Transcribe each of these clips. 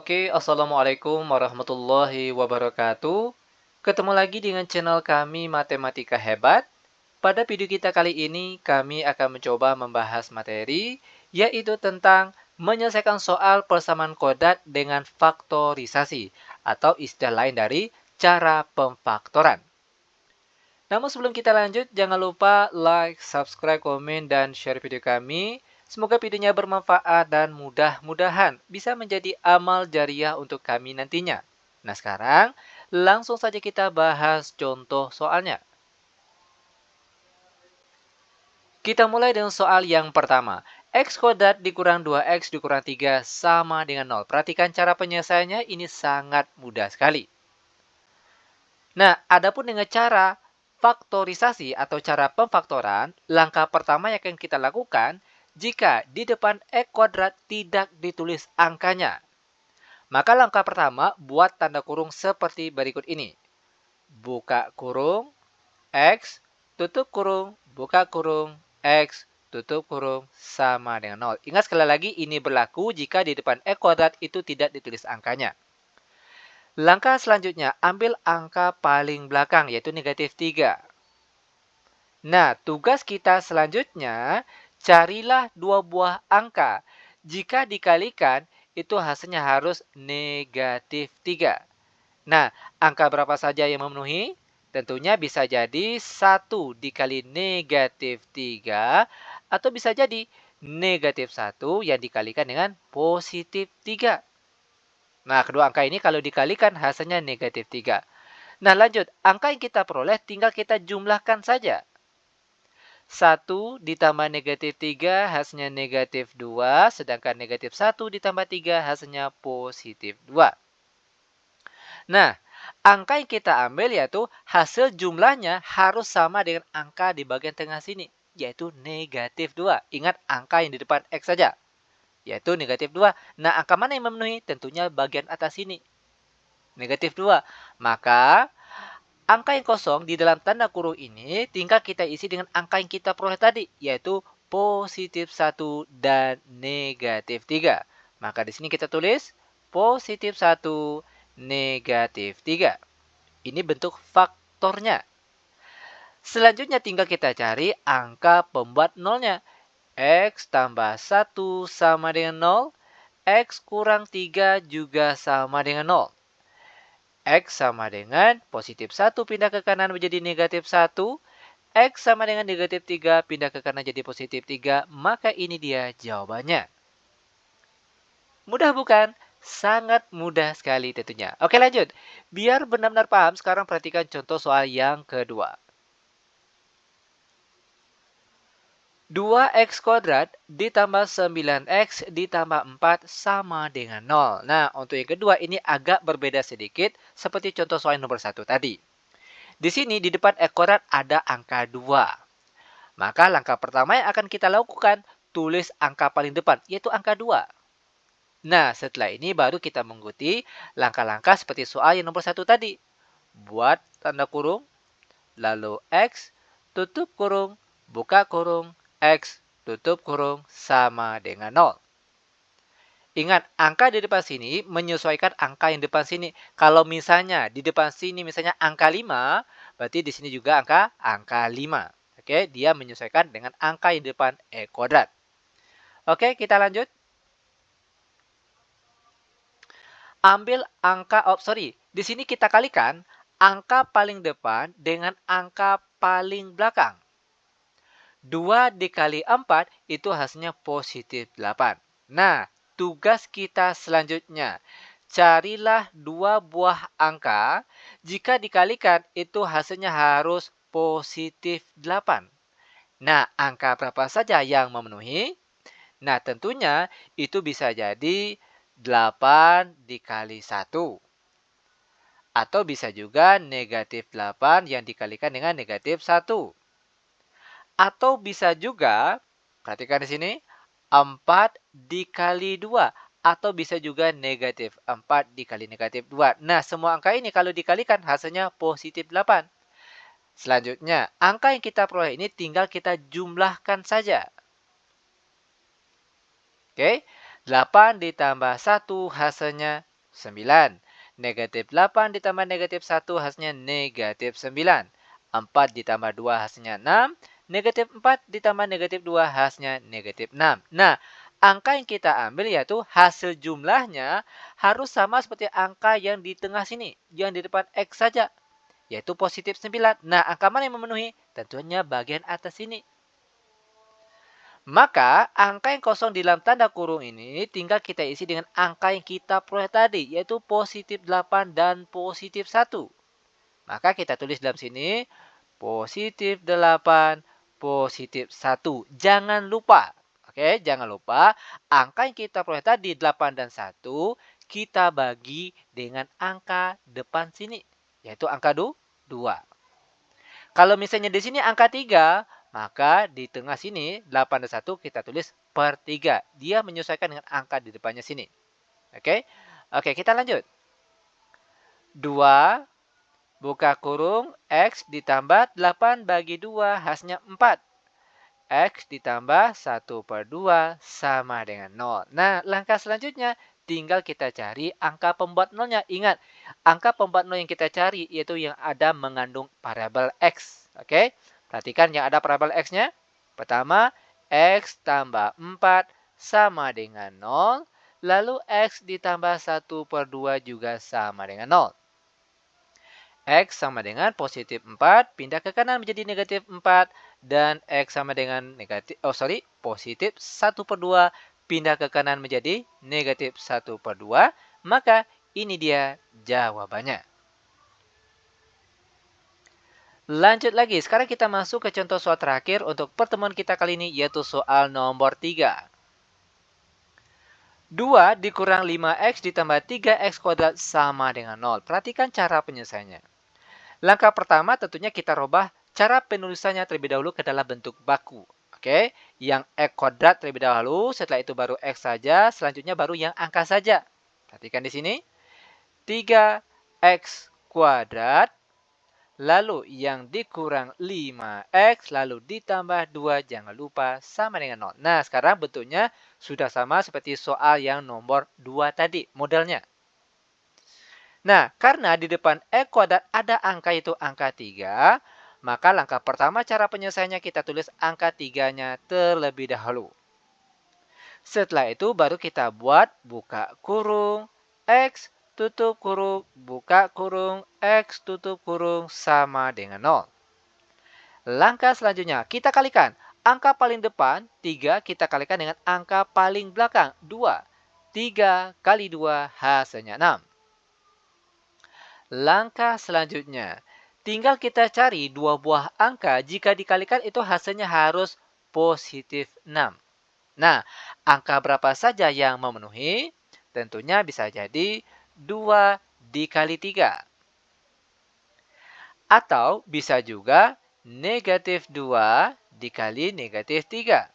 Oke, Assalamualaikum warahmatullahi wabarakatuh. Ketemu lagi dengan channel kami Matematika Hebat. Pada video kita kali ini, kami akan mencoba membahas materi, yaitu tentang menyelesaikan soal persamaan kodrat dengan faktorisasi, atau istilah lain dari cara pemfaktoran. Namun sebelum kita lanjut, jangan lupa like, subscribe, komen, dan share video kami. Semoga videonya bermanfaat dan mudah-mudahan bisa menjadi amal jariah untuk kami nantinya. Nah sekarang, langsung saja kita bahas contoh soalnya. Kita mulai dengan soal yang pertama. X kuadrat dikurang 2X dikurang 3 sama dengan 0. Perhatikan cara penyelesaiannya, ini sangat mudah sekali. Nah, adapun dengan cara faktorisasi atau cara pemfaktoran, langkah pertama yang akan kita lakukan jika di depan X kuadrat tidak ditulis angkanya. Maka langkah pertama, buat tanda kurung seperti berikut ini. Buka kurung, X, tutup kurung, buka kurung, X, tutup kurung, sama dengan 0. Ingat sekali lagi, ini berlaku jika di depan X kuadrat itu tidak ditulis angkanya. Langkah selanjutnya, ambil angka paling belakang, yaitu negatif 3. Nah, tugas kita selanjutnya, carilah dua buah angka. Jika dikalikan, itu hasilnya harus negatif 3. Nah, angka berapa saja yang memenuhi? Tentunya bisa jadi 1 dikali negatif 3, atau bisa jadi negatif 1 yang dikalikan dengan positif 3. Nah, kedua angka ini kalau dikalikan hasilnya negatif 3. Nah, lanjut. Angka yang kita peroleh tinggal kita jumlahkan saja. 1 ditambah negatif 3 hasilnya negatif 2. Sedangkan negatif 1 ditambah 3 hasilnya positif 2. Nah, angka yang kita ambil yaitu hasil jumlahnya harus sama dengan angka di bagian tengah sini. Yaitu negatif 2. Ingat angka yang di depan X saja. Yaitu negatif 2. Nah, angka mana yang memenuhi? Tentunya bagian atas sini. Negatif 2. Maka, angka yang kosong di dalam tanda kurung ini tinggal kita isi dengan angka yang kita peroleh tadi. Yaitu positif 1 dan negatif 3. Maka di sini kita tulis positif 1, negatif 3. Ini bentuk faktornya. Selanjutnya tinggal kita cari angka pembuat nolnya. X tambah 1 sama dengan 0. X kurang 3 juga sama dengan 0. X sama dengan positif 1 pindah ke kanan menjadi negatif 1. X sama dengan negatif 3 pindah ke kanan jadi positif 3. Maka ini dia jawabannya. Mudah bukan? Sangat mudah sekali tentunya. Oke lanjut. Biar benar-benar paham, sekarang perhatikan contoh soal yang kedua. 2x kuadrat ditambah 9x ditambah 4 sama dengan 0. Nah, untuk yang kedua ini agak berbeda sedikit seperti contoh soal nomor 1 tadi. Di sini di depan x kuadrat ada angka 2. Maka langkah pertama yang akan kita lakukan, tulis angka paling depan, yaitu angka 2. Nah, setelah ini baru kita mengikuti langkah-langkah seperti soal yang nomor 1 tadi. Buat tanda kurung, lalu X, tutup kurung, buka kurung, X, tutup kurung, sama dengan 0. Ingat, angka di depan sini menyesuaikan angka yang depan sini. Kalau misalnya di depan sini misalnya angka 5, berarti di sini juga angka 5. Oke, dia menyesuaikan dengan angka yang di depan X kuadrat. Oke, kita lanjut. Ambil angka, di sini kita kalikan angka paling depan dengan angka paling belakang. 2 dikali 4 itu hasilnya positif 8. Nah, tugas kita selanjutnya, carilah dua buah angka. Jika dikalikan itu hasilnya harus positif 8. Nah, angka berapa saja yang memenuhi? Nah, tentunya itu bisa jadi 8 dikali 1. Atau bisa juga negatif 8 yang dikalikan dengan negatif 1. Atau bisa juga, perhatikan di sini, 4 dikali 2. Atau bisa juga negatif 4 dikali negatif 2. Nah, semua angka ini kalau dikalikan hasilnya positif 8. Selanjutnya, angka yang kita peroleh ini tinggal kita jumlahkan saja. Oke, 8 ditambah 1 hasilnya 9. Negatif 8 ditambah negatif 1 hasilnya negatif 9. 4 ditambah 2 hasilnya 6. Negatif 4 ditambah negatif 2 hasilnya negatif 6. Nah, angka yang kita ambil yaitu hasil jumlahnya harus sama seperti angka yang di tengah sini. Yang di depan X saja. Yaitu positif 9. Nah, angka mana yang memenuhi? Tentunya bagian atas ini. Maka, angka yang kosong di dalam tanda kurung ini tinggal kita isi dengan angka yang kita peroleh tadi, yaitu positif 8 dan positif 1. Maka kita tulis dalam sini, positif 8, positif 1. Jangan lupa, oke, jangan lupa, angka yang kita peroleh tadi, 8 dan 1, kita bagi dengan angka depan sini, yaitu angka 2. Kalau misalnya di sini angka 3, maka di tengah sini 8 dan 1 kita tulis per 3. Dia menyesuaikan dengan angka di depannya sini. Oke? Oke, kita lanjut. 2 buka kurung X ditambah 8 bagi 2 hasilnya 4. X ditambah 1 per 2 sama dengan 0. Nah, langkah selanjutnya tinggal kita cari angka pembuat nolnya. Ingat, angka pembuat nol yang kita cari yaitu yang ada mengandung variabel X. Oke, perhatikan yang ada variabel X-nya. Pertama, X tambah 4 sama dengan 0. Lalu X ditambah 1 per 2 juga sama dengan 0. X sama dengan positif 4, pindah ke kanan menjadi negatif 4. Dan X sama dengan positif 1 per 2, pindah ke kanan menjadi negatif 1 per 2. Maka ini dia jawabannya. Lanjut lagi, sekarang kita masuk ke contoh soal terakhir untuk pertemuan kita kali ini, yaitu soal nomor 3. 2 dikurang 5X ditambah 3X kuadrat sama dengan 0. Perhatikan cara penyelesaiannya. Langkah pertama tentunya kita rubah cara penulisannya terlebih dahulu ke dalam bentuk baku. Oke, yang X kuadrat terlebih dahulu, setelah itu baru X saja, selanjutnya baru yang angka saja. Perhatikan di sini. 3X kuadrat, lalu yang dikurang 5X, lalu ditambah 2, jangan lupa sama dengan 0. Nah, sekarang bentuknya sudah sama seperti soal yang nomor 2 tadi, modelnya. Nah, karena di depan X kuadrat ada angka itu angka 3, maka langkah pertama cara penyelesaiannya kita tulis angka 3-nya terlebih dahulu. Setelah itu baru kita buat buka kurung, X tutup kurung, buka kurung, X tutup kurung sama dengan 0. Langkah selanjutnya kita kalikan. Angka paling depan 3 kita kalikan dengan angka paling belakang 2. 3 kali 2 hasilnya 6. Langkah selanjutnya, tinggal kita cari dua buah angka. Jika dikalikan itu hasilnya harus positif 6. Nah, angka berapa saja yang memenuhi? Tentunya bisa jadi 2 dikali 3. Atau bisa juga negatif 2 dikali negatif 3.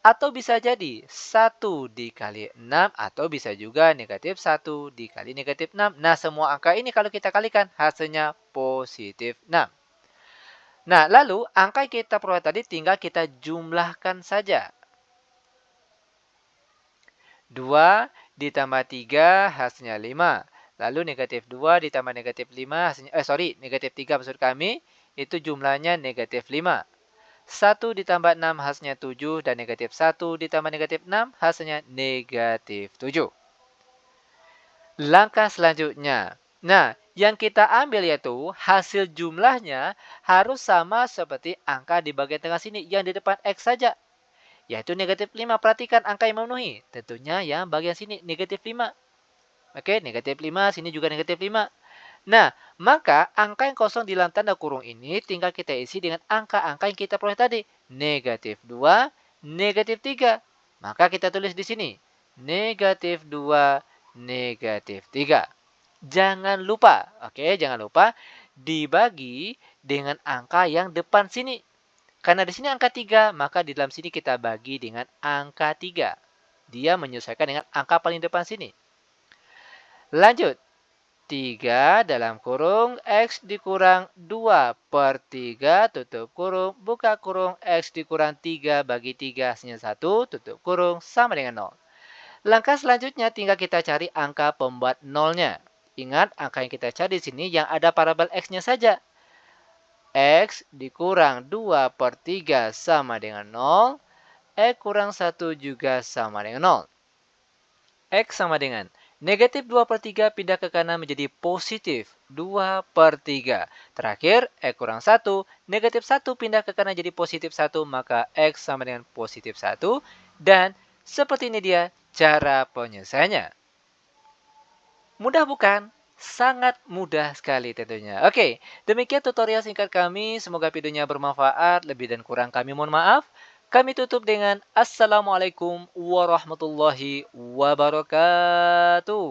Atau bisa jadi 1 dikali 6 atau bisa juga negatif 1 dikali negatif 6. Nah, semua angka ini kalau kita kalikan hasilnya positif 6. Nah, lalu angka yang kita peroleh tadi tinggal kita jumlahkan saja. 2 ditambah 3 hasilnya 5. Lalu negatif 2 ditambah negatif 5 hasilnya, negatif 3 maksud kami, itu jumlahnya negatif 5. 1 ditambah 6 hasilnya 7 dan negatif 1 ditambah negatif 6 hasilnya negatif 7. Langkah selanjutnya. Nah, yang kita ambil yaitu hasil jumlahnya harus sama seperti angka di bagian tengah sini yang di depan X saja. Yaitu negatif 5. Perhatikan angka yang memenuhi. Tentunya yang bagian sini negatif 5. Oke, negatif 5, sini juga negatif 5. Nah, maka angka yang kosong di dalam tanda kurung ini tinggal kita isi dengan angka-angka yang kita peroleh tadi. Negatif 2, negatif 3. Maka kita tulis di sini. Negatif 2, negatif 3. Jangan lupa, jangan lupa dibagi dengan angka yang depan sini. Karena di sini angka 3, maka di dalam sini kita bagi dengan angka 3. Dia menyesuaikan dengan angka paling depan sini. Lanjut. 3 dalam kurung X dikurang 2 per 3 tutup kurung, buka kurung X dikurang 3 bagi 3 hasilnya 1 tutup kurung sama dengan 0. Langkah selanjutnya tinggal kita cari angka pembuat nolnya. Ingat, angka yang kita cari di sini yang ada parabel X-nya saja. X dikurang 2/3 sama dengan 0. X kurang 1 juga sama dengan 0. X sama dengan negatif 2/3 pindah ke kanan menjadi positif 2/3. Terakhir, X kurang 1, negatif 1 pindah ke kanan jadi positif 1, maka X sama dengan positif 1. Dan seperti ini dia cara penyelesaiannya. Mudah bukan? Sangat mudah sekali tentunya. Oke, demikian tutorial singkat kami. Semoga videonya bermanfaat. Lebih dan kurang kami mohon maaf. Kami tutup dengan Assalamualaikum warahmatullahi wabarakatuh.